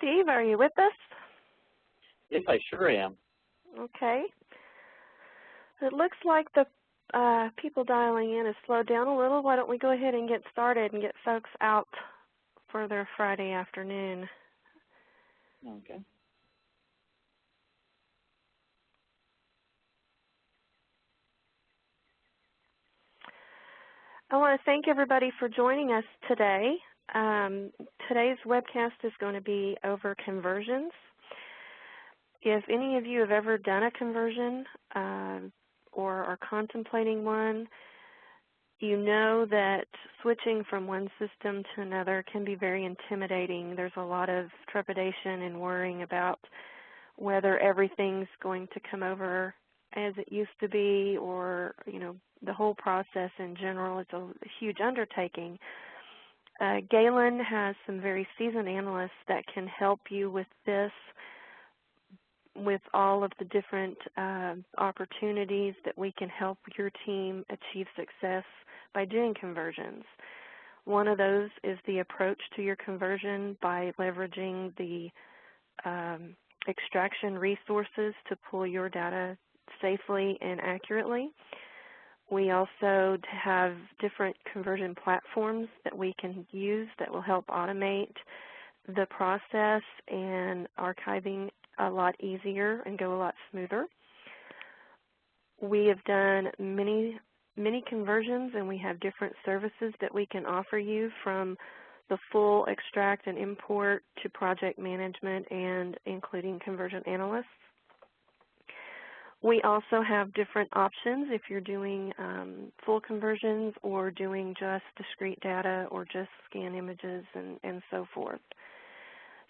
Steve, are you with us? Yes, I sure am. Okay. It looks like the people dialing in has slowed down a little. Why don't we go ahead and get started and get folks out for their Friday afternoon. Okay. I want to thank everybody for joining us today. Today's webcast is going to be over conversions. If any of you have ever done a conversion or are contemplating one, you know that switching from one system to another can be very intimidating. There's a lot of trepidation and worrying about whether everything's going to come over as it used to be, or, the whole process in general is a huge undertaking. Galen has some very seasoned analysts that can help you with this, with all of the different opportunities that we can help your team achieve success by doing conversions. One of those is the approach to your conversion by leveraging the extraction resources to pull your data safely and accurately. We also have different conversion platforms that we can use that will help automate the process and archiving a lot easier and go a lot smoother. We have done many conversions, and we have different services that we can offer you, from the full extract and import to project management and including conversion analysts. We also have different options if you're doing full conversions or doing just discrete data or just scan images and so forth.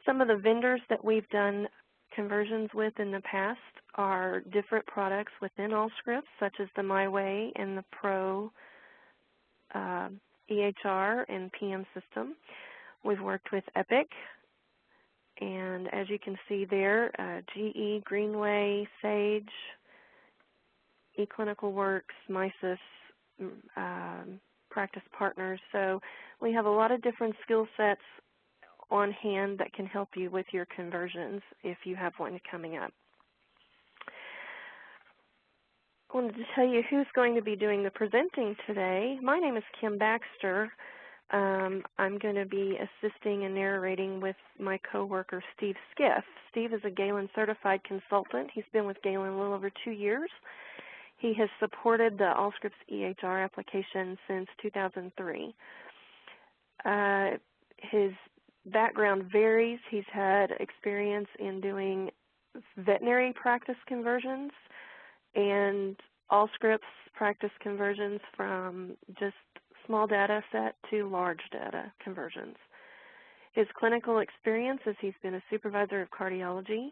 Some of the vendors that we've done conversions with in the past are different products within Allscripts, such as the MyWay and the Pro EHR and PM system. We've worked with Epic, and as you can see there, GE, Greenway, Sage, eClinicalWorks, MySys, Practice Partners. So we have a lot of different skill sets on hand that can help you with your conversions if you have one coming up. I wanted to tell you who's going to be doing the presenting today. My name is Kim Baxter. I'm going to be assisting and narrating with my coworker, Steve Skiff. Steve is a Galen certified consultant. He's been with Galen a little over 2 years. He has supported the Allscripts EHR application since 2003. His background varies. He's had experience in doing veterinary practice conversions and Allscripts practice conversions, from just small data set to large data conversions. His clinical experience is he's been a supervisor of cardiology,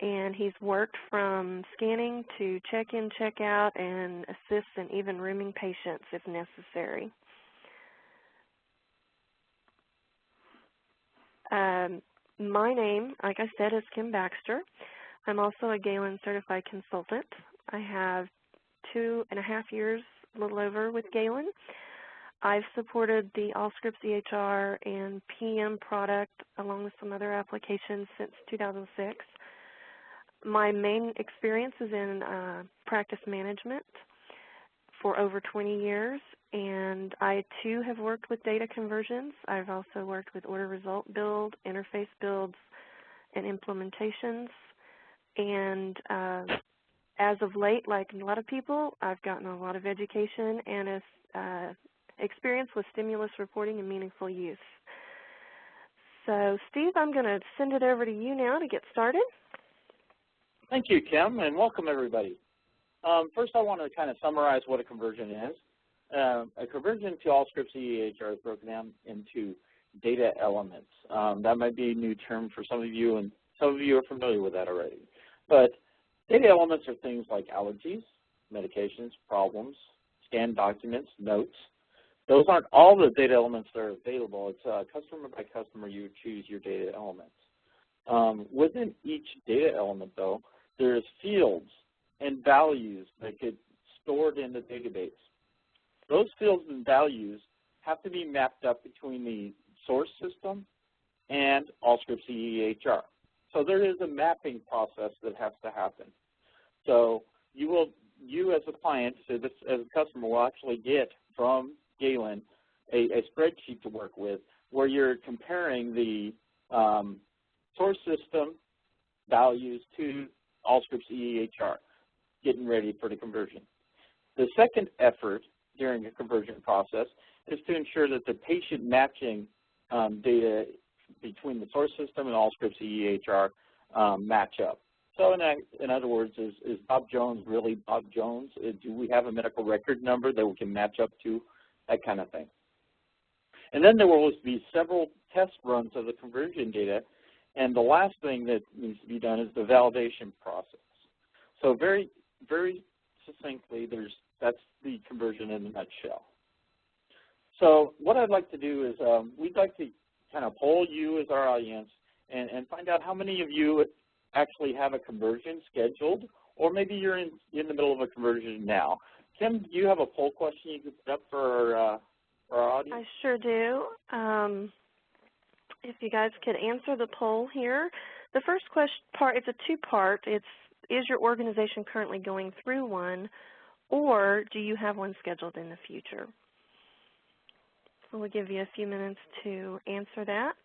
and he's worked from scanning to check-in, check-out, and assists in even rooming patients if necessary. My name, like I said, is Kim Baxter. I'm also a Galen certified consultant. I have 2.5 years, a little over, with Galen. I've supported the Allscripts EHR and PM product along with some other applications since 2006. My main experience is in practice management for over 20 years, and I too have worked with data conversions. I've also worked with order result build, interface builds, and implementations. And as of late, like a lot of people, I've gotten a lot of education and experience with stimulus reporting and meaningful use. So, Steve, I'm going to send it over to you now to get started. Thank you, Kim, and welcome everybody. First, I want to kind of summarize what a conversion is. A conversion to Allscripts EHR is broken down into data elements. That might be a new term for some of you, and some of you are familiar with that already. But data elements are things like allergies, medications, problems, scanned documents, notes. Those aren't all the data elements that are available. It's customer by customer you choose your data elements. Within each data element, though, there's fields and values that get stored in the database. Those fields and values have to be mapped up between the source system and Allscripts EHR. So there is a mapping process that has to happen. So you as a client, as a customer, will actually get from Galen a spreadsheet to work with where you're comparing the source system values to Allscripts EHR, getting ready for the conversion. The second effort during a conversion process is to ensure that the patient matching data between the source system and Allscripts EHR match up. So in other words, is Bob Jones really Bob Jones? Do we have a medical record number that we can match up to? That kind of thing. And then there will always be several test runs of the conversion data. And the last thing that needs to be done is the validation process. So very, very succinctly, that's the conversion in a nutshell. So what I'd like to do is we'd like to kind of poll you as our audience and find out how many of you actually have a conversion scheduled, or maybe you're in the middle of a conversion now. Kim, do you have a poll question you could put up for our audience? I sure do. If you guys could answer the poll here. The first part, it's a two-part. Is your organization currently going through one, or do you have one scheduled in the future? So we'll give you a few minutes to answer that.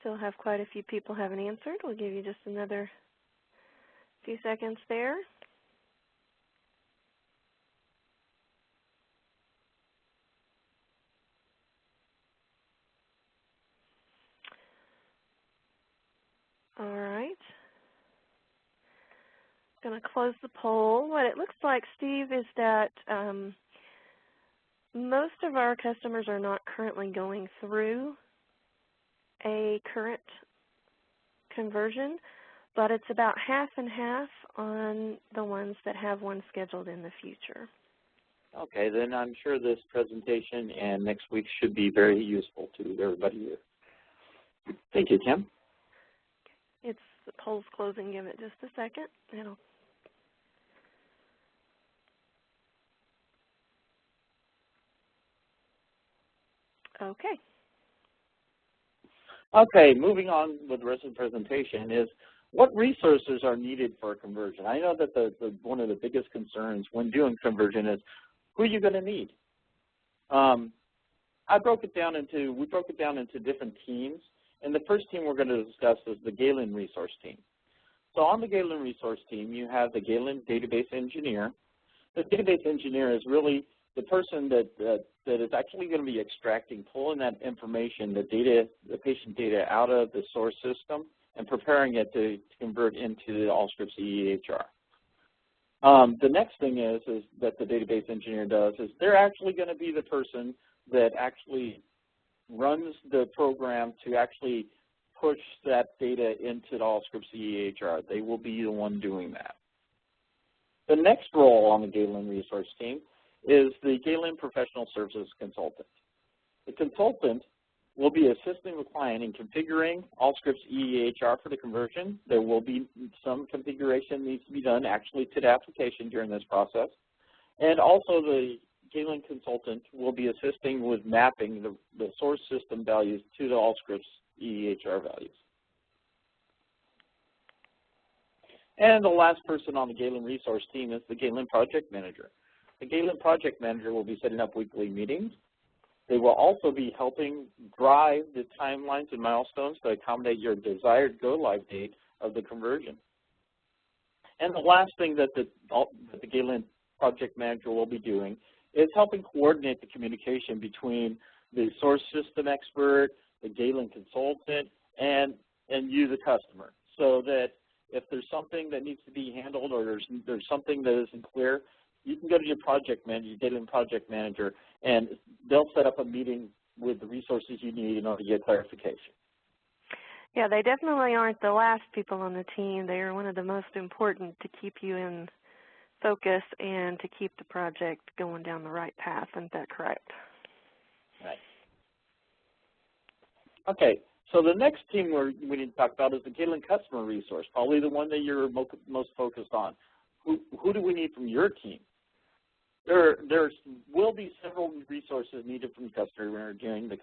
Still have quite a few people haven't answered. We'll give you just another few seconds there. All right. Going to close the poll. What it looks like, Steve, is that most of our customers are not currently going through a current conversion, but it's about half and half on the ones that have one scheduled in the future. Okay, then I'm sure this presentation and next week should be very useful to everybody here. Thank you, Kim. The poll's closing. Give it just a second. Okay. Okay, moving on with the rest of the presentation is what resources are needed for a conversion. I know that one of the biggest concerns when doing conversion is who are you going to need? we broke it down into different teams, and the first team we're going to discuss is the Galen resource team. So on the Galen resource team, you have the Galen database engineer. The database engineer is really the person that is actually going to be extracting, pulling that information, the patient data out of the source system and preparing it to convert into the Allscripts EHR. The next thing is that the database engineer does is they're actually going to be the person that actually runs the program to actually push that data into the Allscripts EHR. They will be the one doing that. The next role on the Galen resource team is the Galen professional services consultant. The consultant will be assisting the client in configuring Allscripts EHR for the conversion. There will be some configuration needs to be done actually to the application during this process. And also the Galen consultant will be assisting with mapping the source system values to the Allscripts EHR values. And the last person on the Galen resource team is the Galen project manager. The Galen project manager will be setting up weekly meetings. They will also be helping drive the timelines and milestones to accommodate your desired go-live date of the conversion. And the last thing that the Galen project manager will be doing is helping coordinate the communication between the source system expert, the Galen consultant, and you, the customer, so that if there's something that needs to be handled or there's something that isn't clear, you can go to your project manager, your Galen project manager, and they'll set up a meeting with the resources you need in order to get clarification. Yeah, they definitely aren't the last people on the team. They are one of the most important to keep you in focus and to keep the project going down the right path. Isn't that correct? Right. Okay, so the next team we need to talk about is the Galen customer resource, probably the one that you're most focused on. who do we need from your team? There will be several resources needed from the customer during the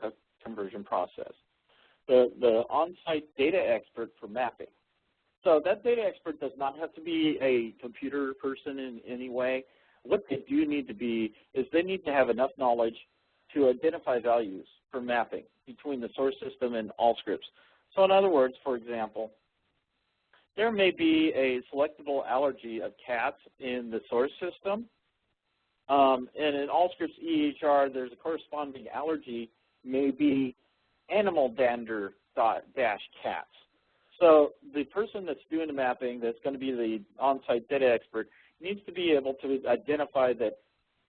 conversion process. The on-site data expert for mapping. So that data expert does not have to be a computer person in any way. What they do need to be is they need to have enough knowledge to identify values for mapping between the source system and Allscripts. So in other words, for example, there may be a selectable allergy of cats in the source system, and in Allscripts EHR, there's a corresponding allergy, maybe animal dander dash cats. So the person that's doing the mapping, that's going to be the on-site data expert, needs to be able to identify that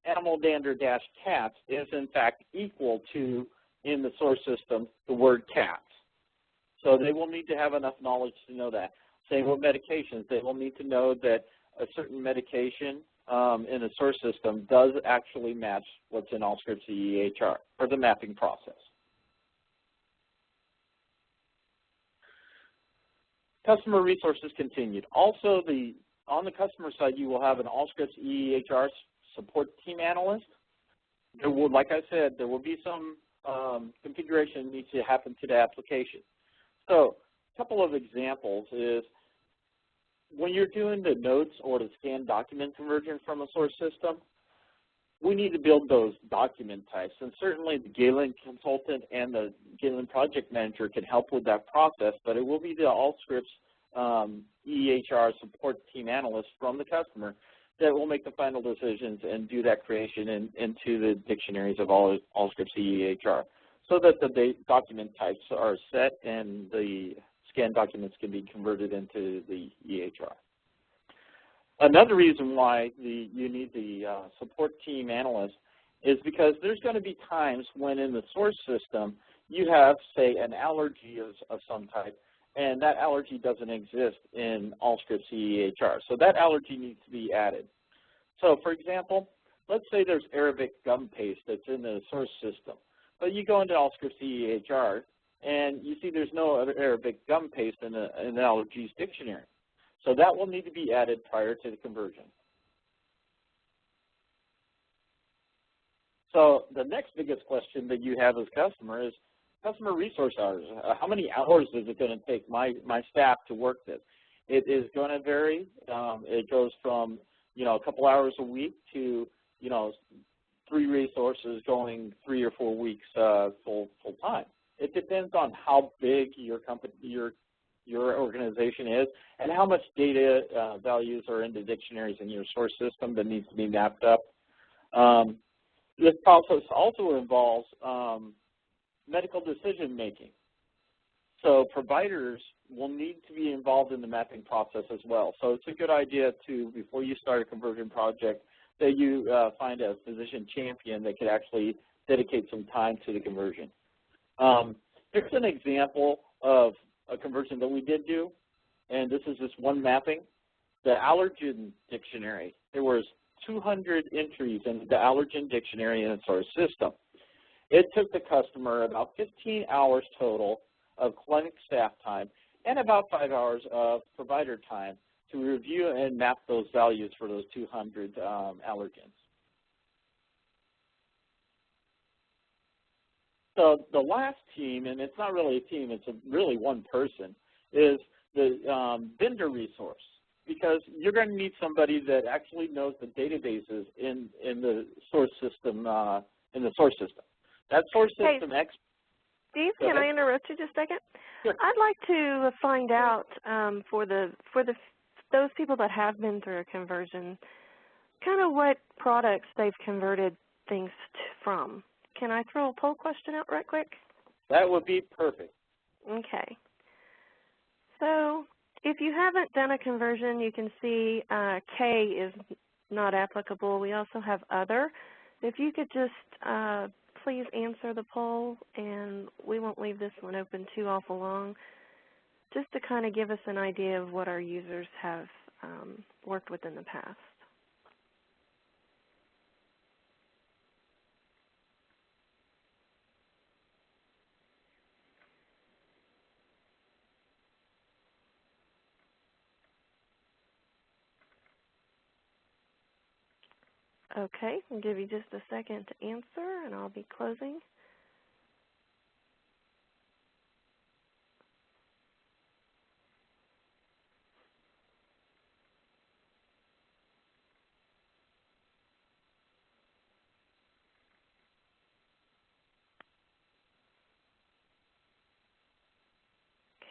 animal dander dash cats is in fact equal to, in the source system, the word cats. So they will need to have enough knowledge to know that. Same with medications. They will need to know that a certain medication in the source system does actually match what's in Allscripts EHR, or the mapping process. Customer resources continued. Also, on the customer side, you will have an Allscripts EHR support team analyst. There will, like I said, there will be some configuration that needs to happen to the application. So a couple of examples is when you're doing the notes or the scanned document conversion from a source system, we need to build those document types. And certainly the Galen consultant and the Galen project manager can help with that process, but it will be the Allscripts EHR support team analyst from the customer that will make the final decisions and do that creation into the dictionaries of Allscripts EHR so that the document types are set and the scanned documents can be converted into the EHR. Another reason why you need the support team analyst is because there's going to be times when in the source system you have, say, an allergy of some type, and that allergy doesn't exist in Allscripts EHR. So that allergy needs to be added. So for example, let's say there's Arabic gum paste that's in the source system, but you go into Allscripts EHR and you see there's no other Arabic gum paste in the allergies dictionary. So that will need to be added prior to the conversion. So the next biggest question that you have as customer is customer resource hours. How many hours is it going to take my staff to work this? It is going to vary. It goes from, a couple hours a week to, 3 resources going 3 or 4 weeks full time. It depends on how big your company, your organization is, and how much data values are in the dictionaries in your source system that needs to be mapped up. This process also involves medical decision making. So providers will need to be involved in the mapping process as well. So it's a good idea to, before you start a conversion project, that you find a physician champion that could actually dedicate some time to the conversion. Here's an example of a conversion that we did do, and this is just one mapping. The allergen dictionary, there was 200 entries in the allergen dictionary in the source system. It took the customer about 15 hours total of clinic staff time and about 5 hours of provider time to review and map those values for those 200 allergens. So the last team, and it's not really a team, it's really one person, is the vendor resource, because you're going to need somebody that actually knows the databases in the source system. That source system Steve, can I interrupt you just a second? Sure. I'd like to find out for those people that have been through a conversion, kind of what products they've converted things from. Can I throw a poll question out right quick? That would be perfect. Okay. So if you haven't done a conversion, you can see K is not applicable. We also have other. If you could just please answer the poll, and we won't leave this one open too awful long, just to kind of give us an idea of what our users have worked with in the past. Okay, I'll give you just a second to answer, and I'll be closing.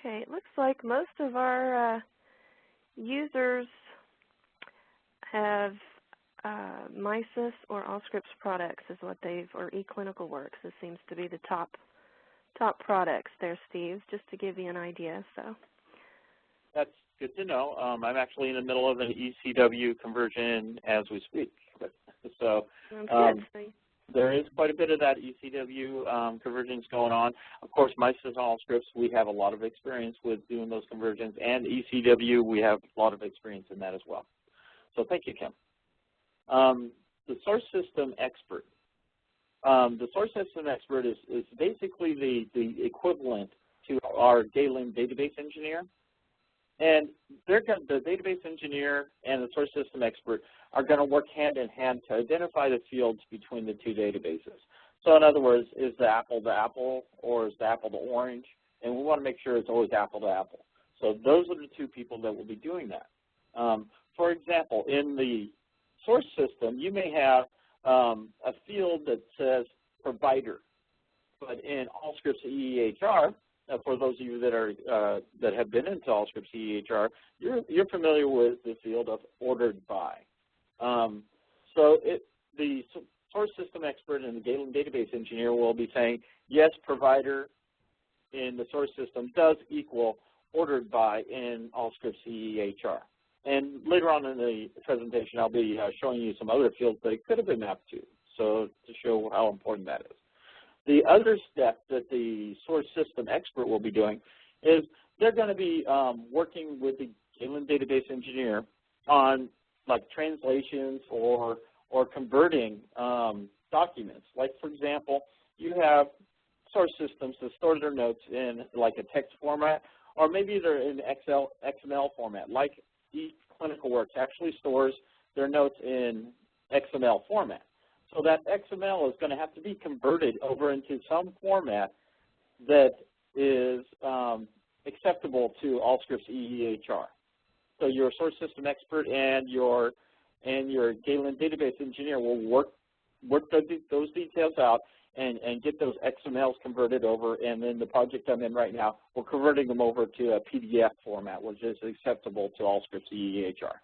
Okay, it looks like most of our users have MySys or Allscripts products is what they've, or eClinicalWorks. This seems to be the top products there, Steve, just to give you an idea. So That's good to know. I'm actually in the middle of an ECW conversion as we speak. So there is quite a bit of that ECW conversions going on. Of course, MySys and Allscripts, we have a lot of experience with doing those conversions, and ECW, we have a lot of experience in that as well. So thank you, Kim. The source system expert. The source system expert is basically the equivalent to our Galen database engineer. And the database engineer and the source system expert are going to work hand in hand to identify the fields between the two databases. So in other words, is the apple or is the apple the orange? And we want to make sure it's always apple to apple. So those are the two people that will be doing that. For example, in the source system, you may have a field that says provider. But in Allscripts EHR, for those of you that are that have been into Allscripts EHR, you're familiar with the field of ordered by. So the source system expert and the Galen database engineer will be saying, yes, provider in the source system does equal ordered by in Allscripts EHR. And later on in the presentation, I'll be showing you some other fields that it could have been mapped to, so to show how important that is. The other step that the source system expert will be doing is they're going to be working with the Galen database engineer on like translations or converting documents. Like, for example, you have source systems that store their notes in like a text format, or maybe they're in XML format. Like eClinicalWorks actually stores their notes in XML format. So that XML is going to have to be converted over into some format that is acceptable to Allscripts EHR. So your source system expert and your Galen database engineer will work those details out and get those XMLs converted over. And then the project I'm in right now, we're converting them over to a PDF format, which is acceptable to Allscripts EHR.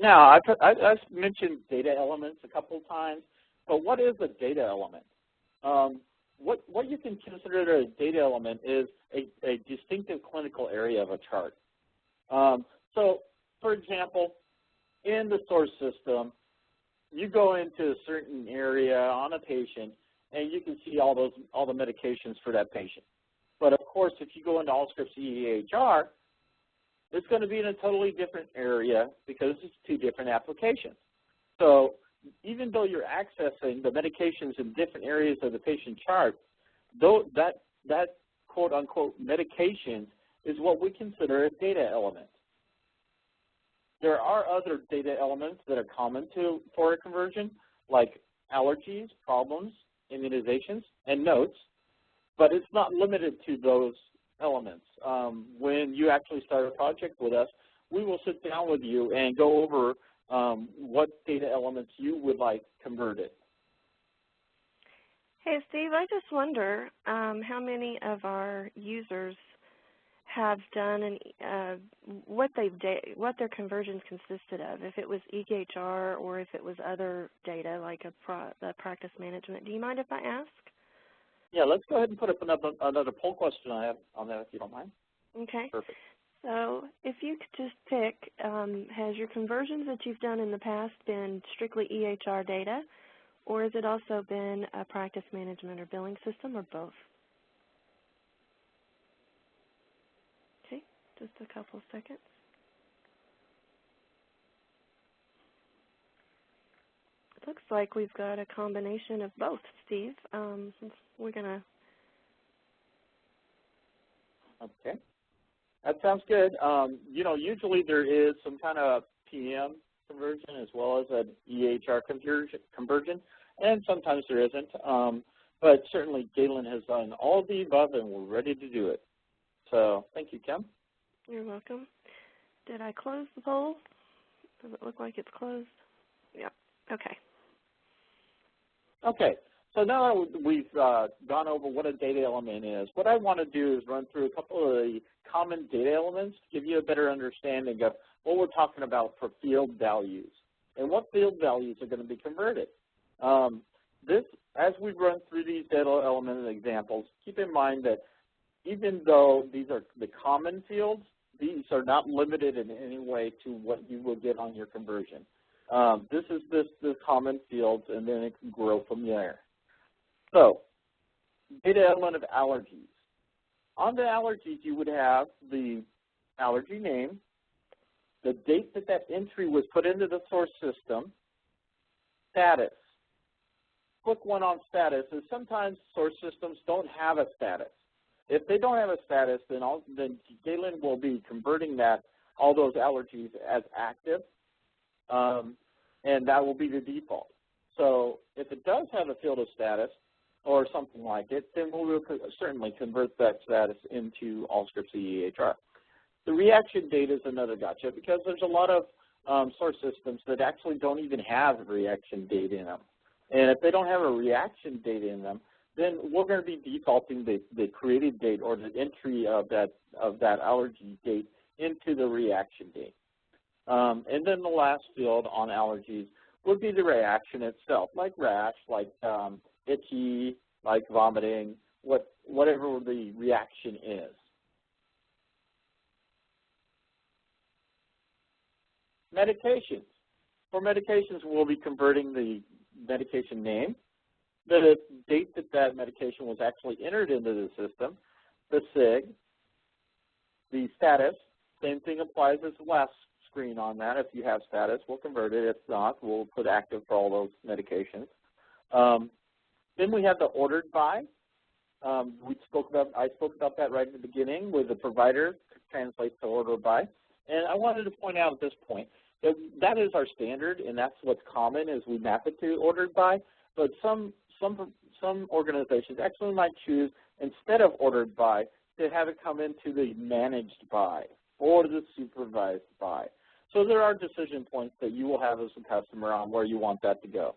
Now, I've mentioned data elements a couple of times, but what is a data element? What you can consider a data element is a distinctive clinical area of a chart. So, for example, in the source system, you go into a certain area on a patient, and you can see all the medications for that patient. But of course, if you go into Allscripts EHR, it's going to be in a totally different area because it's two different applications. So even though you're accessing the medications in different areas of the patient chart, though that quote-unquote medications is what we consider a data element. There are other data elements that are common for a conversion, like allergies, problems, immunizations, and notes, but it's not limited to those elements. When you actually start a project with us, we will sit down with you and go over what data elements you would like converted. Hey, Steve, I just wonder how many of our users have done what their conversions consisted of, if it was EHR or if it was other data like the practice management. Do you mind if I ask? Yeah, let's go ahead and put up another poll question I have on that, if you don't mind. Okay. Perfect. So if you could just pick, has your conversions that you've done in the past been strictly EHR data, or has it also been a practice management or billing system, or both? Okay, just a couple of seconds. It looks like we've got a combination of both, Steve. We're going to... Okay. That sounds good. You know, usually there is some kind of PM conversion as well as an EHR conversion, and sometimes there isn't. But certainly Galen has done all of the above, and we're ready to do it. So thank you, Kim. You're welcome. Did I close the poll? Does it look like it's closed? Yeah. Okay. Okay. So now that we've gone over what a data element is, what I want to do is run through a couple of the common data elements to give you a better understanding of what we're talking about for field values and what field values are going to be converted. As we run through these data element examples, keep in mind that even though these are the common fields, these are not limited in any way to what you will get on your conversion. This is the common fields, and then it can grow from there. So, data element of allergies. On the allergies, you would have the allergy name, the date that that entry was put into the source system, status. Quick one on status is sometimes source systems don't have a status. If they don't have a status, then Galen will be converting all those allergies as active, and that will be the default. So if it does have a field of status or something like it, then we will certainly convert that status into Allscripts EHR. The reaction date is another gotcha because there's a lot of source systems that actually don't even have a reaction date in them. And if they don't have a reaction date in them, then we're going to be defaulting the created date or the entry of that allergy date into the reaction date. And then the last field on allergies would be the reaction itself, like rash, like itchy, like vomiting, whatever the reaction is. Medications. For medications, we'll be converting the medication name, the date that medication was actually entered into the system, the SIG, the status. Same thing applies as the last screen on that. If you have status, we'll convert it. If not, we'll put active for all those medications. Then we have the ordered by. I spoke about that right at the beginning with the provider translates to ordered by. And I wanted to point out at this point that that is our standard, and that's what's common as we map it to ordered by. But some organizations actually might choose, instead of ordered by, to have it come into the managed by or the supervised by. So there are decision points that you will have as a customer on where you want that to go.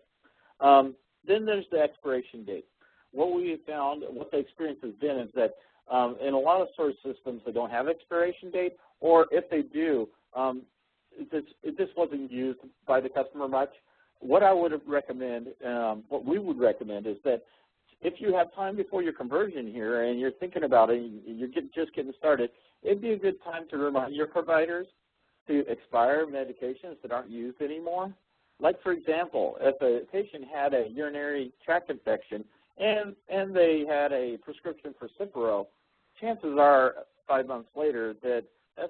Then there's the expiration date. What we have found, what the experience has been is that in a lot of source systems they don't have expiration date, or if they do, this wasn't used by the customer much. What I would recommend, what we would recommend is that if you have time before your conversion here and you're thinking about it, you're just getting started, it'd be a good time to remind your providers to expire medications that aren't used anymore. Like, for example, if a patient had a urinary tract infection and they had a prescription for Cipro, chances are 5 months later that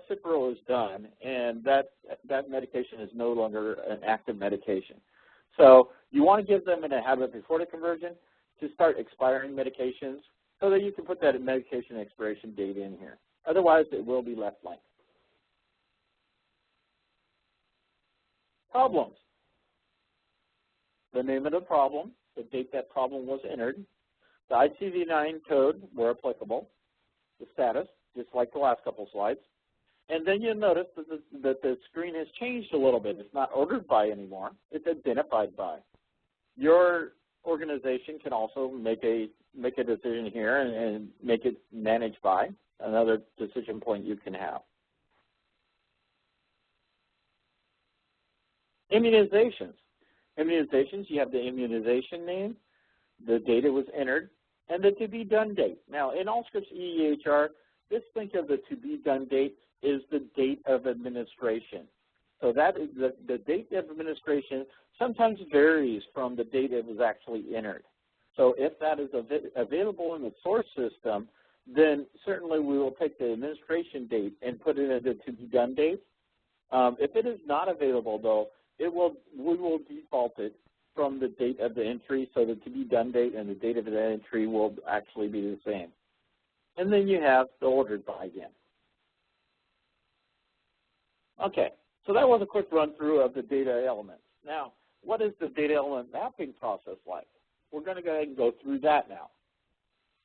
Cipro is done and that medication is no longer an active medication. So you want to give them in a habit before the conversion to start expiring medications so that you can put that medication expiration date in here. Otherwise, it will be left blank. Problems. The name of the problem, the date that problem was entered, the ICD-9 code where applicable, the status, just like the last couple slides. And then you'll notice that the screen has changed a little bit. It's not ordered by anymore. It's identified by. Your organization can also make a decision here and make it managed by, another decision point you can have. Immunizations. Immunizations, you have the immunization name, the date it was entered, and the to be done date. Now, in Allscripts EHR, just think of the to be done date is the date of administration. So that is the date of administration sometimes varies from the date it was actually entered. So if that is available in the source system, then certainly we will take the administration date and put it in the to be done date. If it is not available, though, we will default it from the date of the entry, so the to be done date and the date of the entry will actually be the same. And then you have the ordered by again. Okay, so that was a quick run through of the data elements. Now, what is the data element mapping process like? We're going to go ahead and go through that now.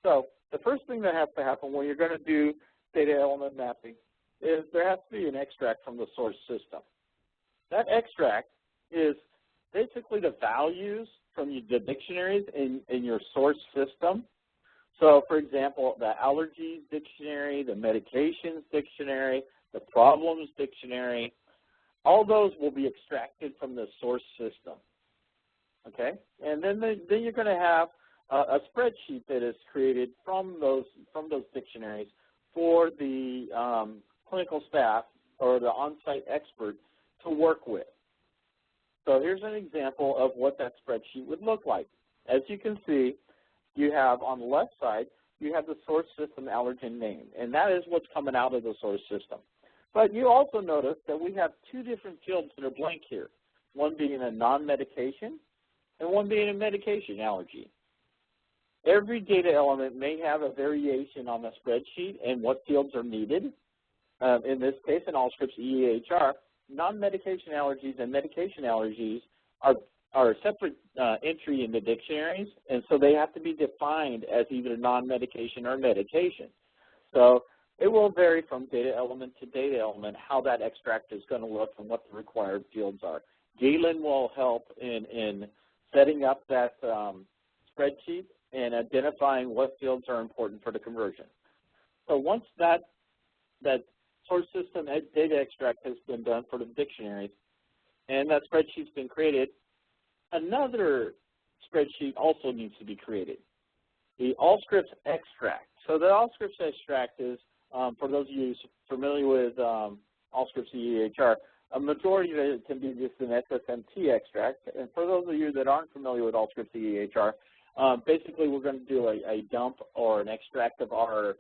So the first thing that has to happen when you're going to do data element mapping is there has to be an extract from the source system. That extract is basically the values from the dictionaries in your source system. So, for example, the allergies dictionary, the medications dictionary, the problems dictionary, all those will be extracted from the source system. Okay, and then you're going to have a spreadsheet that is created from those dictionaries for the clinical staff or the on-site expert to work with. So here's an example of what that spreadsheet would look like. As you can see, you have on the left side, you have the source system allergen name, and that is what's coming out of the source system. But you also notice that we have two different fields that are blank here, one being a non-medication and one being a medication allergy. Every data element may have a variation on the spreadsheet and what fields are needed. In this case, in Allscripts EHR, non-medication allergies and medication allergies are a separate entry in the dictionaries, and so they have to be defined as either non-medication or medication. So it will vary from data element to data element how that extract is going to look and what the required fields are. Galen will help in setting up that spreadsheet and identifying what fields are important for the conversion. So once that source system data extract has been done for the dictionaries and that spreadsheet's been created, another spreadsheet also needs to be created, the Allscripts Extract. So the Allscripts Extract is, for those of you familiar with Allscripts EHR, a majority of it can be just an SSMT extract. And for those of you that aren't familiar with Allscripts EHR, basically we're going to do a dump or an extract of the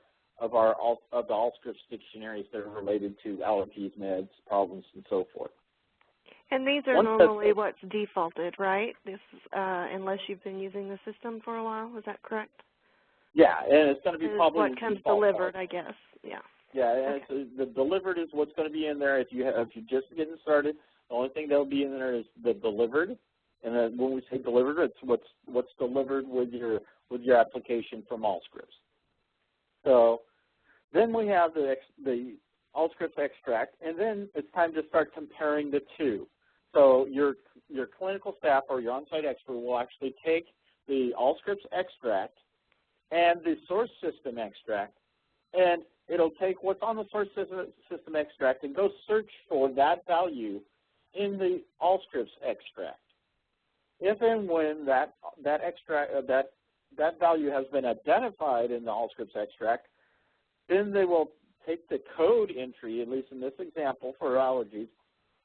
Allscripts dictionaries that are related to allergies, meds, problems, and so forth. And these are normally what's defaulted, right? This, unless you've been using the system for a while, is that correct? Yeah, and it's going to be probably what comes delivered, I guess. Yeah. Yeah, and okay. the delivered is what's going to be in there. If you're just getting started, the only thing that will be in there is the delivered. And then when we say delivered, it's what's delivered with your application from Allscripts. So then we have the Allscripts Extract, and then it's time to start comparing the two. So your clinical staff or your on-site expert will actually take the Allscripts Extract and the source system extract, and it'll take what's on the source system extract and go search for that value in the Allscripts extract. If and when that value has been identified in the Allscripts extract, then they will take the code entry, at least in this example for allergies,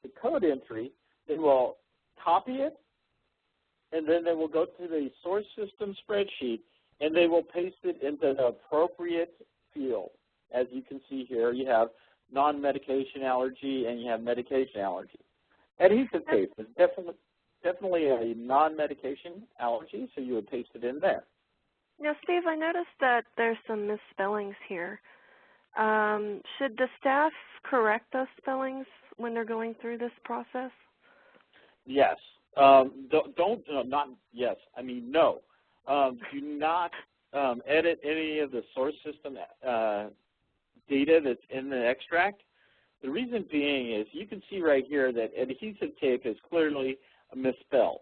the code entry, they will copy it, and then they will go to the source system spreadsheet, and they will paste it into the appropriate field. As you can see here, you have non-medication allergy and you have medication allergy. Adhesive tape is definitely a non-medication allergy, so you would paste it in there. Now, Steve, I noticed that there's some misspellings here. Should the staff correct those spellings when they're going through this process? Yes. No. Do not edit any of the source system data that's in the extract. The reason being is you can see right here that adhesive tape is clearly misspelled.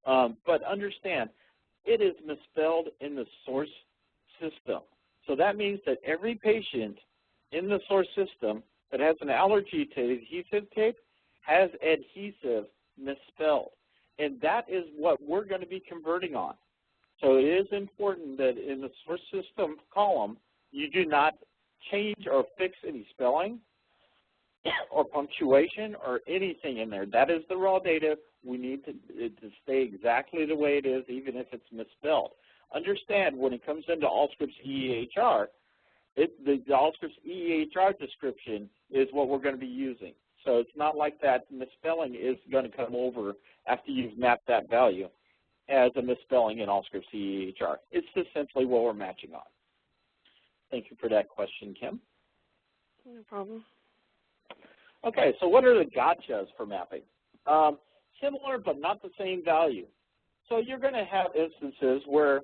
But understand, it is misspelled in the source system. So that means that every patient in the source system that has an allergy to adhesive tape has adhesive misspelled. And that is what we're going to be converting on. So it is important that in the source system column, you do not change or fix any spelling or punctuation or anything in there. That is the raw data. We need to stay exactly the way it is, even if it's misspelled. Understand, when it comes into Allscripts EHR, the Allscripts EHR description is what we're going to be using. So it's not like that misspelling is going to come over after you've mapped that value as a misspelling in Allscripts EHR. It's just simply what we're matching on. Thank you for that question, Kim. No problem. Okay, so what are the gotchas for mapping? Similar but not the same value. So you're going to have instances where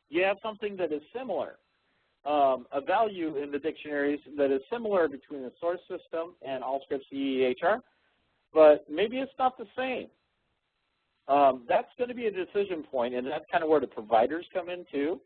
you have something that is similar, a value in the dictionaries that is similar between the source system and Allscripts EEHR, but maybe it's not the same. That's going to be a decision point, and that's kind of where the providers come in too.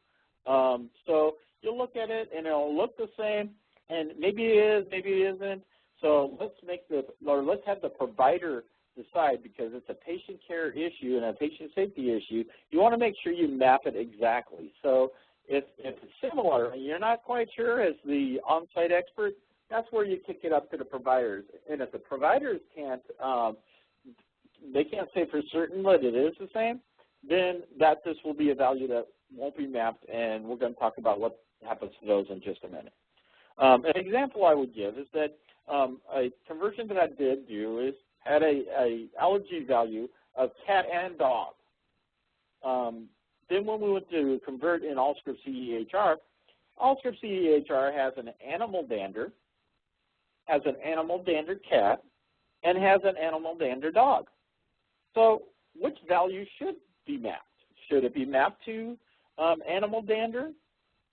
So you'll look at it, and it'll look the same, and maybe it is, maybe it isn't. So let's have the provider decide, because it's a patient care issue and a patient safety issue. You want to make sure you map it exactly. So if it's similar and you're not quite sure as the on-site expert, that's where you kick it up to the providers. And if the providers can't say for certain that it is the same, then this will be a value that won't be mapped, and we're going to talk about what happens to those in just a minute. An example I would give is that a conversion that I did do had a allergy value of cat and dog. Then when we went to convert in Allscripts EEHR, Allscripts EEHR has an animal dander, has an animal dander cat, and has an animal dander dog. So which value should be mapped? Should it be mapped to animal dander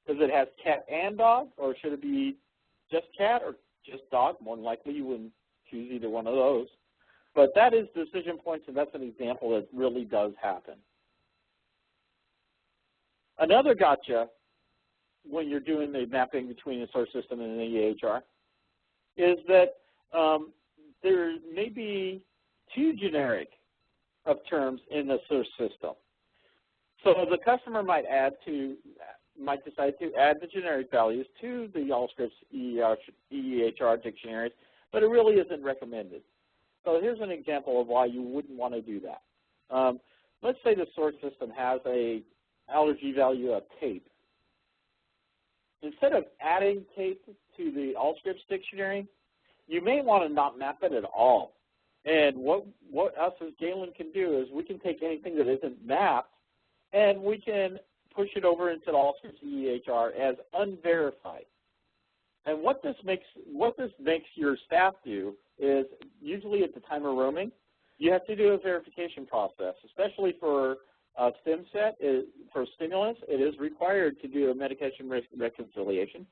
because it has cat and dog, or should it be just cat or just dog? More than likely you wouldn't choose either one of those. But that is decision points, and that's an example that really does happen. Another gotcha when you're doing the mapping between the source system and the EHR is that there may be too generic of terms in the source system. So the customer might decide to add the generic values to the Allscripts EEHR dictionaries, but it really isn't recommended. So here's an example of why you wouldn't want to do that. Let's say the source system has a allergy value of tape. Instead of adding tape to the Allscripts dictionary, you may want to not map it at all. And what us as Galen can do is we can take anything that isn't mapped and we can push it over into the Allscripts EEHR as unverified. And what this makes your staff do is, usually at the time of roaming, you have to do a verification process, especially for for stimulants. It is required to do a medication reconciliation.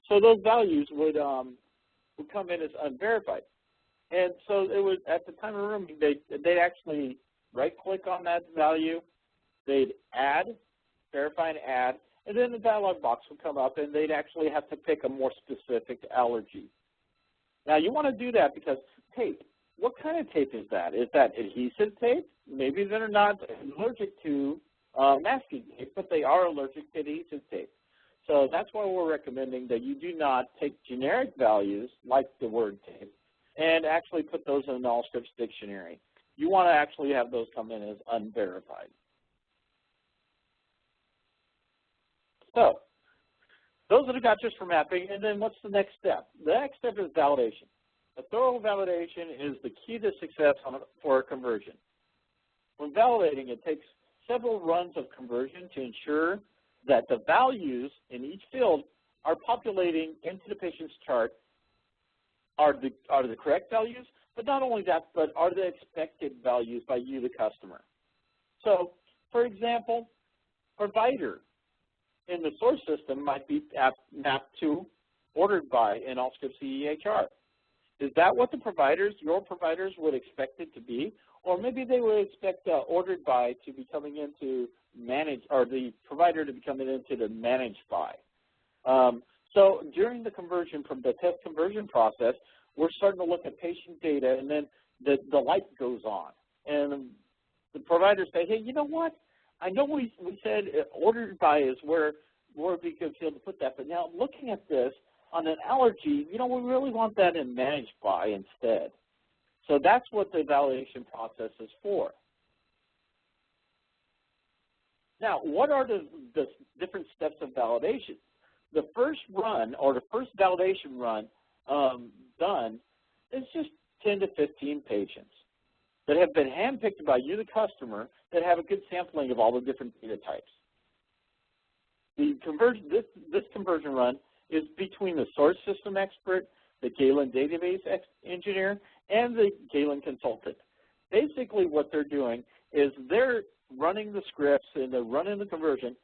So those values would come in as unverified. And so it was, at the time of rooming, they'd actually right-click on that value, they'd add, verify and add, and then the dialog box would come up, and they'd actually have to pick a more specific allergy. Now, you want to do that because tape, what kind of tape is that? Is that adhesive tape? Maybe they're not allergic to masking tape, but they are allergic to adhesive tape. So that's why we're recommending that you do not take generic values, like the word tape, and actually put those in an Allscripts dictionary. You want to actually have those come in as unverified. So those are the gotchas for mapping, and then what's the next step? The next step is validation. A thorough validation is the key to success for a conversion. When validating, it takes several runs of conversion to ensure that the values in each field are populating into the patient's chart are the correct values, but not only that, but are the expected values by you, the customer. So, for example, provider in the source system might be mapped to ordered by in Allscripts EEHR. Is that what your providers would expect it to be? Or maybe they would expect ordered by to be coming into manage, or the provider to be coming into the managed by. So during the conversion, from the test conversion process, we're starting to look at patient data, and then the light goes on. And the providers say, hey, you know what? I know we said ordered by is where we could feel to put that, but now looking at this on an allergy, we really want that in managed by instead. So that's what the validation process is for. Now, what are the different steps of validation? The first run, or the first validation run done, is just 10 to 15 patients that have been handpicked by you, the customer, that have a good sampling of all the different data types. The this conversion run is between the source system expert, the the Galen database engineer, and the Galen consultant. Basically what they're doing is they're running the scripts and they're running the conversion,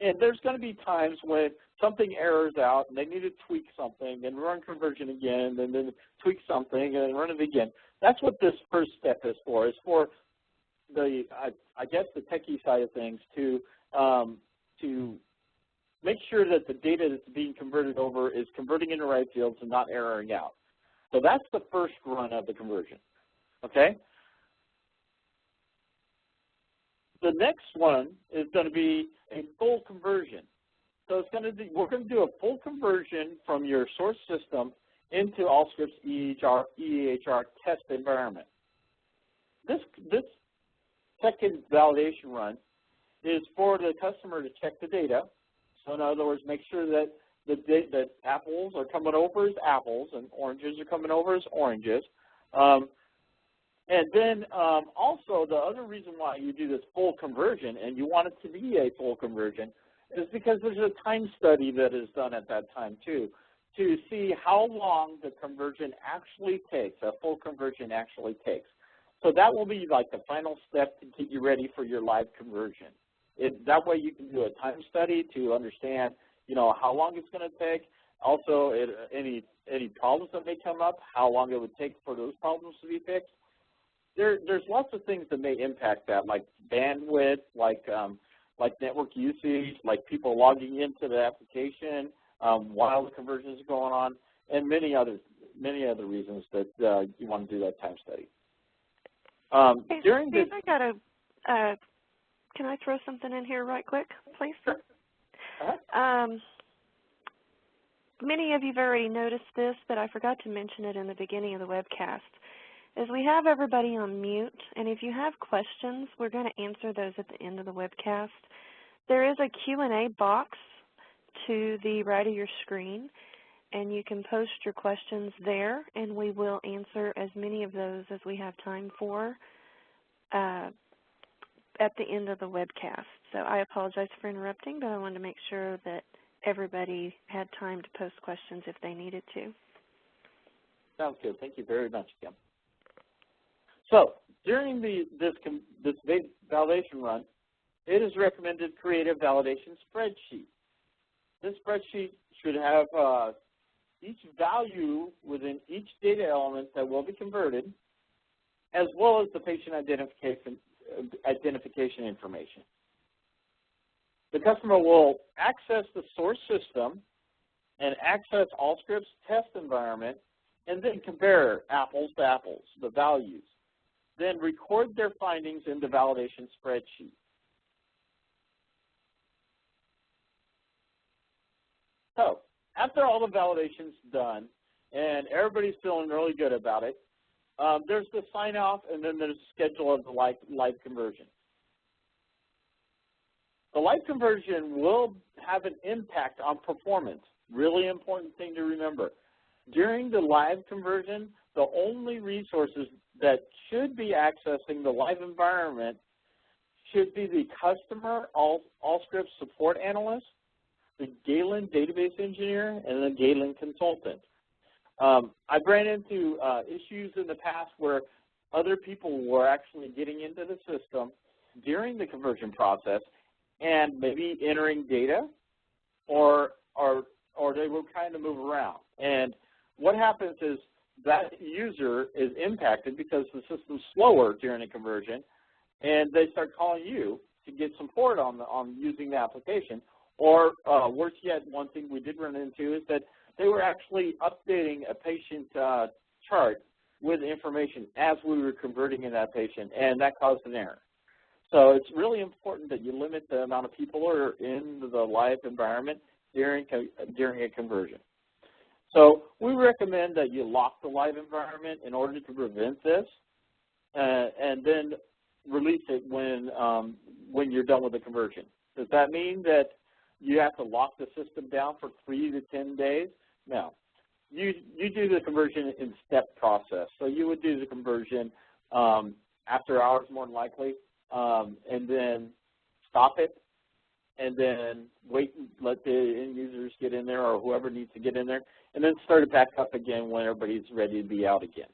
and there's going to be times when something errors out and they need to tweak something and run conversion again and then tweak something and run it again. That's what this first step is for the, I guess, the techie side of things to make sure that the data that's being converted over is converting in the right fields and not erroring out. So that's the first run of the conversion, okay? The next one is going to be a full conversion. So it's going to be, we're going to do a full conversion from your source system into Allscripts EHR test environment. This second validation run is for the customer to check the data. So in other words, make sure that that apples are coming over as apples and oranges are coming over as oranges. And then also the other reason why you do this full conversion, and you want it to be a full conversion, is because there's a time study that is done at that time too, to see how long the conversion actually takes, a full conversion actually takes. So that will be like the final step to get you ready for your live conversion. That way you can do a time study to understand, you know, how long it's going to take. Also, any problems that may come up, how long it would take for those problems to be fixed. There's lots of things that may impact that, like bandwidth, like network usage, like people logging into the application while the conversion is going on, and many other reasons that you want to do that time study. Hey, during Steve, this, I got a. Can I throw something in here right quick, please? Sure. Many of you have already noticed this, but I forgot to mention it in the beginning of the webcast. As we have everybody on mute, and if you have questions, we're going to answer those at the end of the webcast. There is a Q&A box to the right of your screen, and you can post your questions there, and we will answer as many of those as we have time for at the end of the webcast. So I apologize for interrupting, but I wanted to make sure that everybody had time to post questions if they needed to. Sounds good. Thank you very much, Kim. So during this validation run, it is recommended to create a validation spreadsheet. This spreadsheet should have each value within each data element that will be converted, as well as the patient identification information. The customer will access the source system and access Allscripts test environment and then compare apples to apples, the values. Then record their findings in the validation spreadsheet. So after all the validation's done and everybody's feeling really good about it, there's the sign off and then there's the schedule of the live conversion. The live conversion will have an impact on performance. Really important thing to remember. During the live conversion, the only resources that should be accessing the live environment should be the customer Allscripts support analyst, the Galen database engineer, and the Galen consultant. I've ran into issues in the past where other people were actually getting into the system during the conversion process and maybe entering data, or they were trying to move around. And what happens is that user is impacted because the system's slower during a conversion, and they start calling you to get support on using the application. Or worse yet, one thing we did run into is that they were actually updating a patient chart with information as we were converting in that patient, and that caused an error. So it's really important that you limit the amount of people who are in the live environment during a conversion. So we recommend that you lock the live environment in order to prevent this, and then release it when you're done with the conversion. Does that mean that you have to lock the system down for 3 to 10 days? No. You do the conversion in step process. So you would do the conversion after hours more than likely, and then stop it, and then wait and let the end users get in there or whoever needs to get in there, and then start it back up again when everybody's ready to be out again.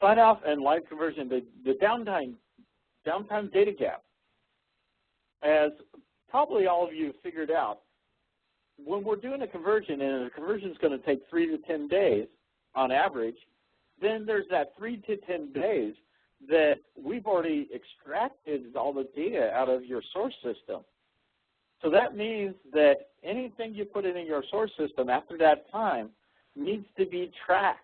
Sign off and live conversion, the downtime data gap. As probably all of you have figured out, when we're doing a conversion, and a conversion is going to take 3 to 10 days on average, then there's that 3 to 10 days that we've already extracted all the data out of your source system. So that means that anything you put in your source system after that time needs to be tracked,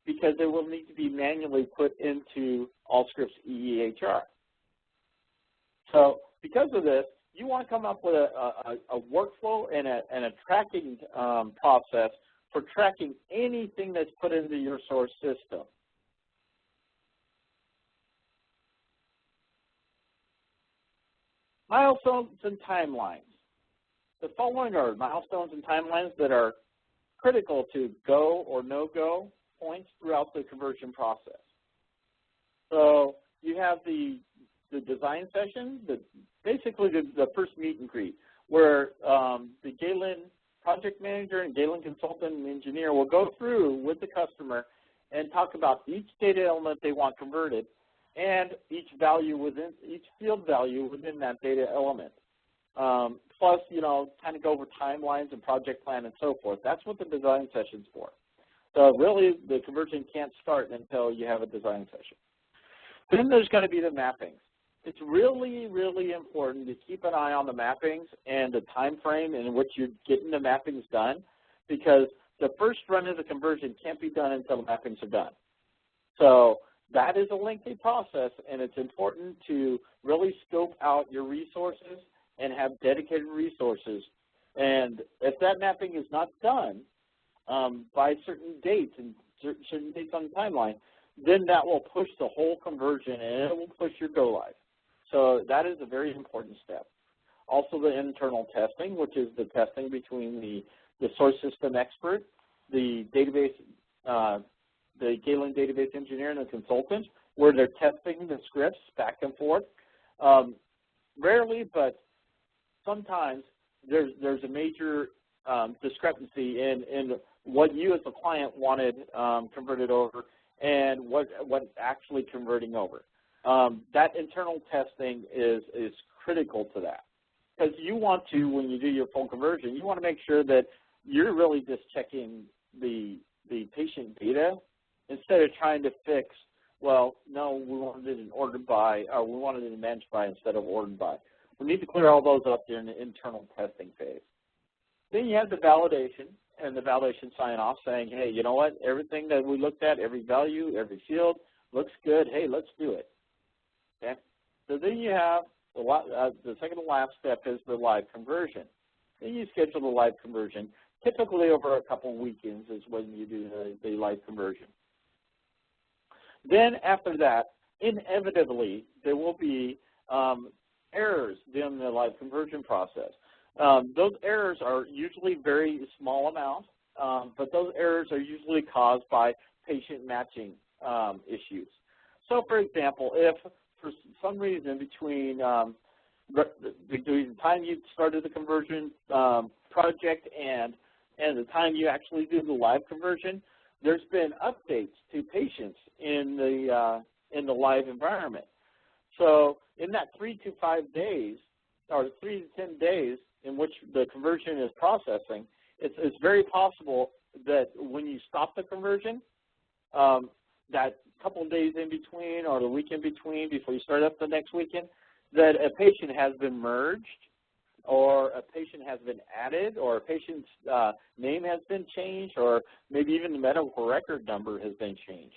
because it will need to be manually put into Allscripts EEHR. So because of this, you want to come up with a workflow and a tracking process for tracking anything that's put into your source system. Milestones and timelines. The following are milestones and timelines that are critical to go or no-go points throughout the conversion process. So you have the design session, basically the first meet and greet, where the Galen project manager and Galen consultant and engineer will go through with the customer and talk about each data element they want converted and each field value within that data element. Plus, kind of go over timelines and project plan and so forth. That's what the design session's for. So really, the conversion can't start until you have a design session. Then there's going to be the mappings. It's really, really important to keep an eye on the mappings and the time frame in which you're getting the mappings done, because the first run of the conversion can't be done until the mappings are done. So that is a lengthy process, and it's important to really scope out your resources and have dedicated resources. And if that mapping is not done by certain dates and certain dates on the timeline, then that will push the whole conversion and it will push your go live. So that is a very important step. Also the internal testing, which is the testing between the source system expert, the database, the Galen database engineer and the consultant, where they're testing the scripts back and forth. Rarely, but sometimes there's a major discrepancy in what you as a client wanted converted over and what actually converting over. That internal testing is critical to that, because you want to, when you do your full conversion, you want to make sure that you're really just checking the patient data instead of trying to fix, well, no, we wanted it in ordered by, or we wanted it in managed by instead of ordered by. We need to clear all those up during the internal testing phase. Then you have the validation and the validation sign-off saying, hey, you know what, everything that we looked at, every value, every field, looks good. Hey, let's do it. Okay? So then you have the second to last step is the live conversion. Then you schedule the live conversion. Typically over a couple of weekends is when you do the live conversion. Then after that, inevitably, there will be errors during the live conversion process. Those errors are usually very small amounts, but those errors are usually caused by patient matching issues. So, for example, if for some reason between the time you started the conversion project and the time you actually do the live conversion, there's been updates to patients in the live environment. So in that 3 to 5 days, or 3 to 10 days in which the conversion is processing, it's very possible that when you stop the conversion, that couple of days in between or the week in between before you start up the next weekend, that a patient has been merged or a patient has been added or a patient's name has been changed or maybe even the medical record number has been changed.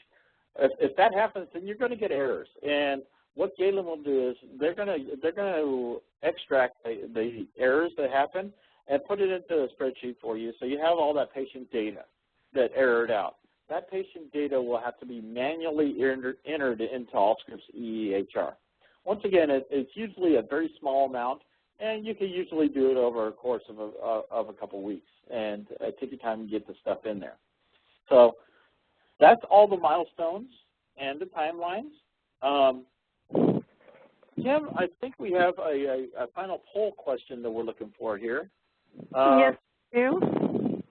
If that happens, then you're going to get errors. And what Galen will do is they're going to extract the errors that happen and put it into a spreadsheet for you, so you have all that patient data that errored out. That patient data will have to be manually entered into Allscripts EEHR. Once again, it's usually a very small amount, and you can usually do it over a course of a couple weeks and take your time and get the stuff in there. So that's all the milestones and the timelines. Kim, I think we have a final poll question that we're looking for here. Yes, I do.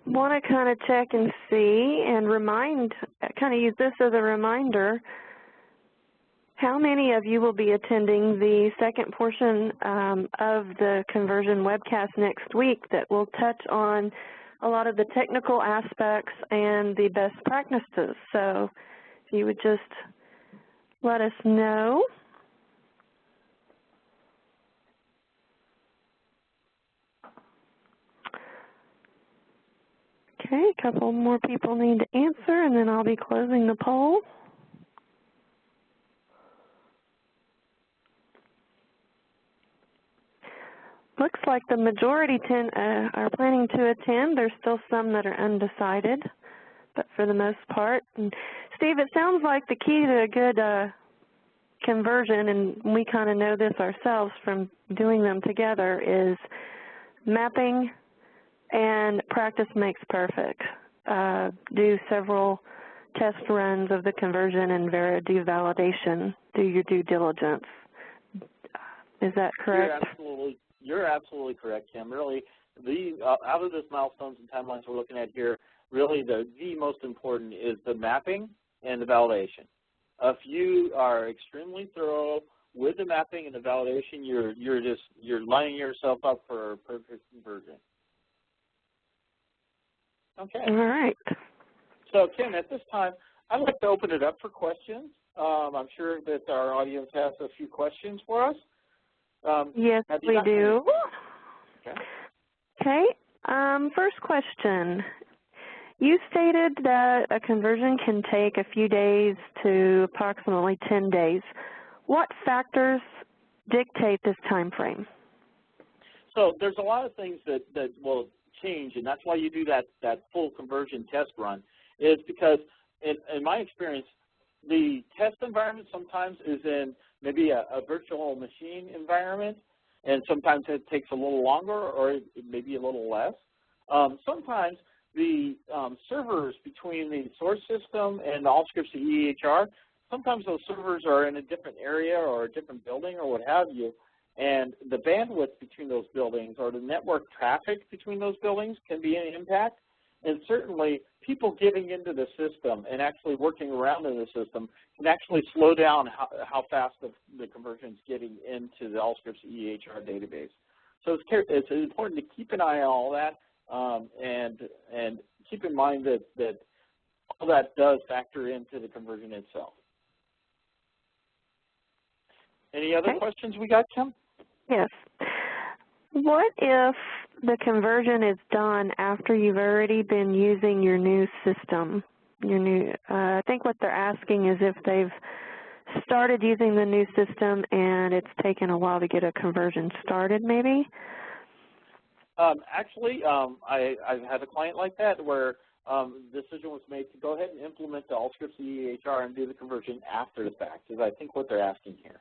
Want to kind of check and see and kind of use this as a reminder. How many of you will be attending the second portion of the conversion webcast next week that will touch on a lot of the technical aspects and the best practices? So if you would just let us know. Okay, a couple more people need to answer, and then I'll be closing the poll. Looks like the majority are planning to attend. There's still some that are undecided, but for the most part. And Steve, it sounds like the key to a good conversion, and we kind of know this ourselves from doing them together, is mapping and practice makes perfect. Do several test runs of the conversion and do validation. Do your due diligence. Is that correct? You're absolutely correct, Kim. Really, out of those milestones and timelines we're looking at here, really the most important is the mapping and the validation. If you are extremely thorough with the mapping and the validation, you're lining yourself up for a perfect conversion. Okay. All right. So, Kim, at this time, I'd like to open it up for questions. I'm sure that our audience has a few questions for us. Yes, we do. Okay. Okay. First question. You stated that a conversion can take a few days to approximately 10 days. What factors dictate this time frame? So there's a lot of things that will change, and that's why you do that full conversion test run, is because in my experience, the test environment sometimes is in maybe a virtual machine environment, and sometimes it takes a little longer or maybe a little less. Sometimes the servers between the source system and the Allscripts EHR, sometimes those servers are in a different area or a different building or what have you, and the bandwidth between those buildings or the network traffic between those buildings can be an impact. And certainly, people getting into the system and actually working around in the system can actually slow down how fast the conversion is getting into the Allscripts EHR database. So it's important to keep an eye on all that and keep in mind that all that does factor into the conversion itself. Any other questions we got, Kim? Yes. What if the conversion is done after you've already been using your new system? I think what they're asking is if they've started using the new system and it's taken a while to get a conversion started, maybe? Actually, I've had a client like that where the decision was made to go ahead and implement the Allscripts EHR and do the conversion after the fact, is I think what they're asking here.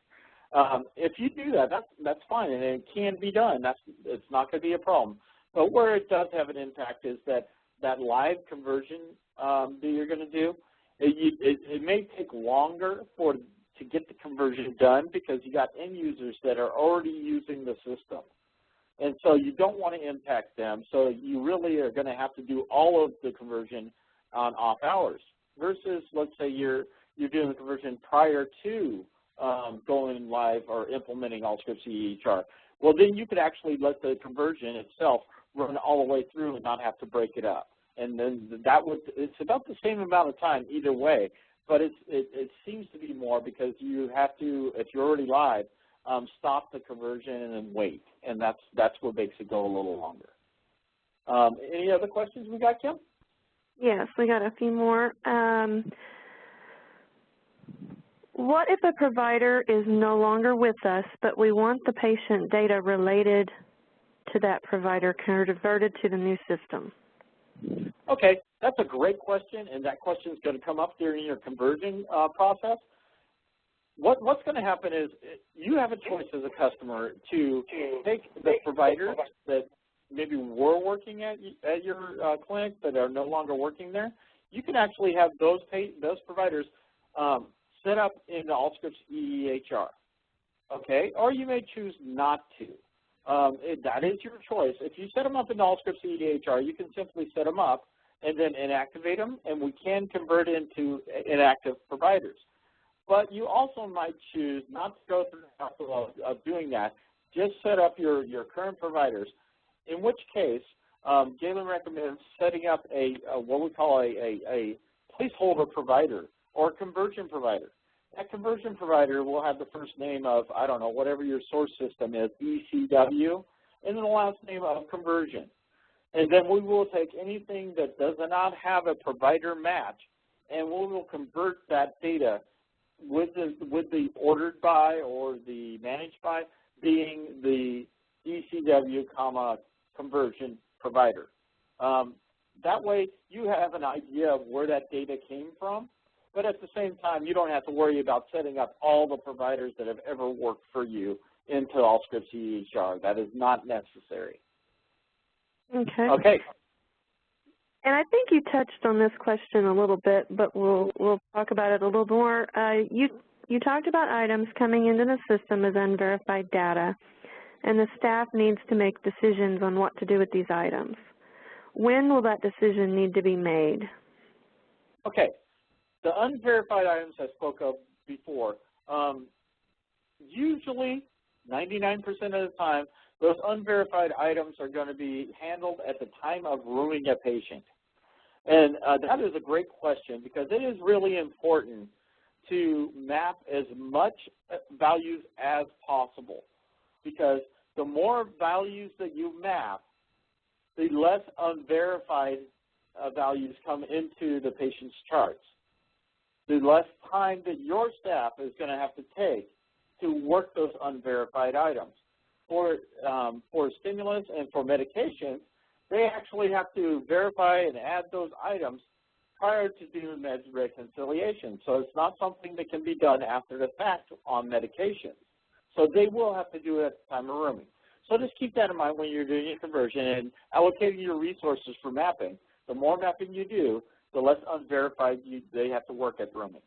If you do that, that's fine, and it can be done. It's not going to be a problem. But where it does have an impact is that live conversion that you're going to do, it may take longer to get the conversion done because you got end users that are already using the system. And so you don't want to impact them. So you really are going to have to do all of the conversion on off hours versus, let's say, you're doing the conversion prior to going live or implementing Allscripts EHR. Well, then you could actually let the conversion itself run all the way through and not have to break it up. And then it's about the same amount of time either way, but it seems to be more because you have to, if you're already live, stop the conversion and then wait. And that's what makes it go a little longer. Any other questions we got, Kim? Yes, we got a few more. What if a provider is no longer with us, but we want the patient data related to that provider converted to the new system? Okay, that's a great question, and that question is going to come up during your conversion process. What's going to happen is you have a choice as a customer to take the providers that maybe were working at your clinic but are no longer working there. You can actually have those providers set up in the Allscripts EHR, okay? Or you may choose not to. That is your choice. If you set them up in the Allscripts EHR, you can simply set them up and then inactivate them, and we can convert into inactive providers. But you also might choose not to go through the hassle of doing that. Just set up your current providers, in which case Galen recommends setting up what we call a placeholder provider or conversion provider. That conversion provider will have the first name of, I don't know, whatever your source system is, ECW, and then the last name of conversion. And then we will take anything that does not have a provider match, and we will convert that data with the ordered by or the managed by being the ECW, conversion provider. That way you have an idea of where that data came from, but at the same time you don't have to worry about setting up all the providers that have ever worked for you into Allscripts EHR. That is not necessary. Okay. Okay. And I think you touched on this question a little bit, but we'll talk about it a little more. You talked about items coming into the system as unverified data, and the staff needs to make decisions on what to do with these items. When will that decision need to be made? Okay. The unverified items I spoke of before, usually 99% of the time, those unverified items are going to be handled at the time of rooming a patient. And that is a great question because it is really important to map as much values as possible, because the more values that you map, the less unverified values come into the patient's charts. The less time that your staff is going to have to take to work those unverified items. For stimulants and for medications, they actually have to verify and add those items prior to doing med reconciliation. So it's not something that can be done after the fact on medications. So they will have to do it at the time of rooming. So just keep that in mind when you're doing your conversion and allocating your resources for mapping. The more mapping you do, the less unverified they have to work at rooming.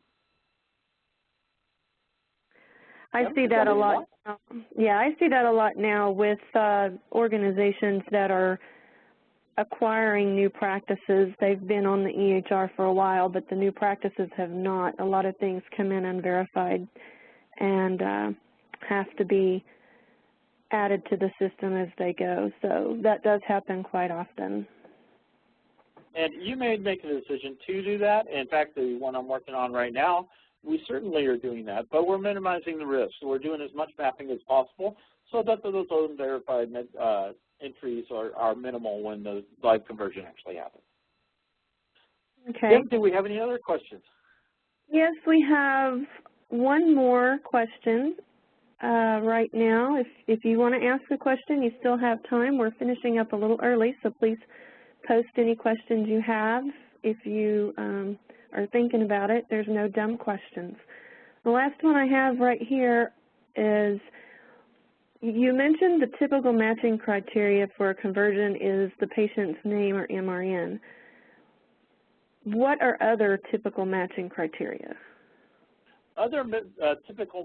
I see that a lot. Yeah, I see that a lot now with organizations that are acquiring new practices. They've been on the EHR for a while, but the new practices have not. A lot of things come in unverified and have to be added to the system as they go. So that does happen quite often. And you may make a decision to do that. In fact, the one I'm working on right now, we certainly are doing that, but we're minimizing the risk. So we're doing as much mapping as possible so that those unverified entries are minimal when the live conversion actually happens. Okay. Kim, do we have any other questions? Yes, we have one more question right now. If you want to ask a question, you still have time. We're finishing up a little early, so please post any questions you have. If you are thinking about it, there's no dumb questions. The last one I have right here is, you mentioned the typical matching criteria for a conversion is the patient's name or MRN. What are other typical matching criteria? Other typical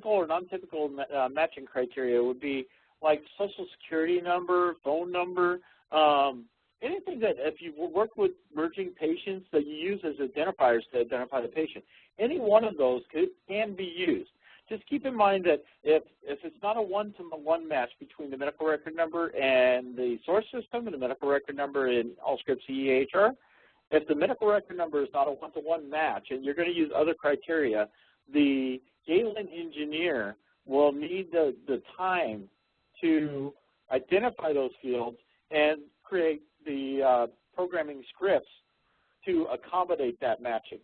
or non-typical matching criteria would be like social security number, phone number, anything that if you work with merging patients that you use as identifiers to identify the patient. Any one of those can be used. Just keep in mind that if it's not a one-to-one match between the medical record number and the source system and the medical record number in Allscripts EHR, if the medical record number is not a one-to-one match and you're going to use other criteria, the Galen engineer will need the time to identify those fields and create the programming scripts to accommodate that matching.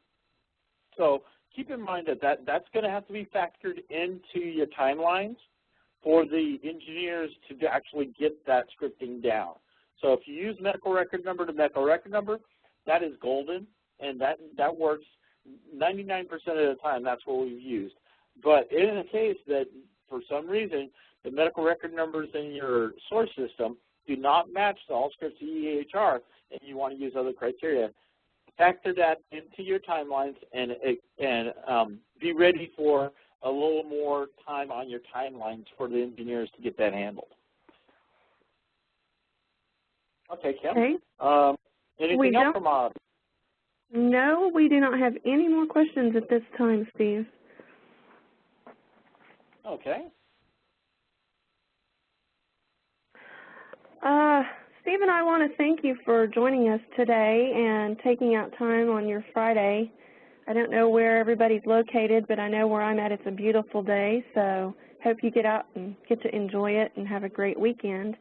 So keep in mind that's going to have to be factored into your timelines for the engineers to actually get that scripting down. So if you use medical record number to medical record number, that is golden, and that works 99% of the time. That's what we've used. But in the case that for some reason the medical record numbers in your source system do not match the Allscripts EHR and you want to use other criteria, factor that into your timelines and be ready for a little more time on your timelines for the engineers to get that handled. Okay, Kim. Okay. Anything else from our? No, we do not have any more questions at this time, Steve. Okay. Steve and I want to thank you for joining us today and taking out time on your Friday. I don't know where everybody's located, but I know where I'm at. It's a beautiful day, so hope you get out and get to enjoy it and have a great weekend.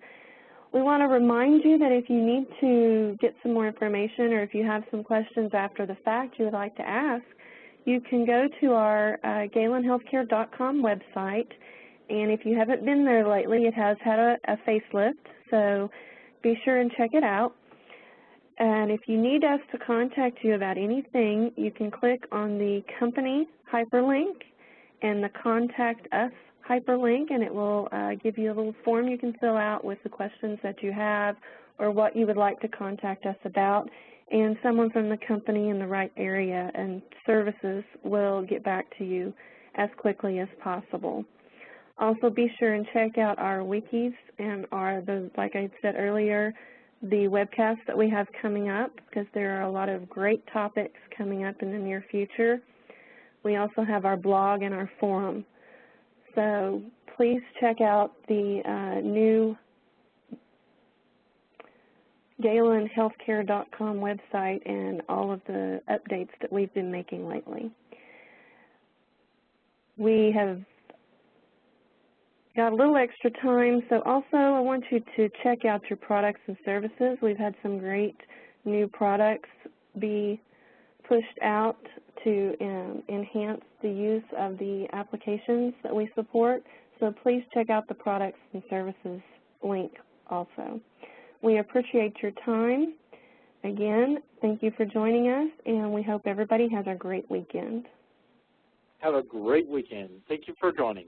We want to remind you that if you need to get some more information or if you have some questions after the fact you would like to ask, you can go to our galenhealthcare.com website, and if you haven't been there lately, it has had a facelift, so be sure and check it out. And if you need us to contact you about anything, you can click on the company hyperlink and the Contact Us hyperlink, and it will give you a little form you can fill out with the questions that you have or what you would like to contact us about, and someone from the company in the right area and services will get back to you as quickly as possible. Also, be sure and check out our wikis and like I said earlier, the webcasts that we have coming up, because there are a lot of great topics coming up in the near future. We also have our blog and our forum. So please check out the new GalenHealthcare.com website and all of the updates that we've been making lately. We have got a little extra time, so also I want you to check out your products and services. We've had some great new products be pushed out to enhance the use of the applications that we support, so please check out the products and services link also. We appreciate your time. Again, thank you for joining us, and we hope everybody has a great weekend. Have a great weekend. Thank you for joining.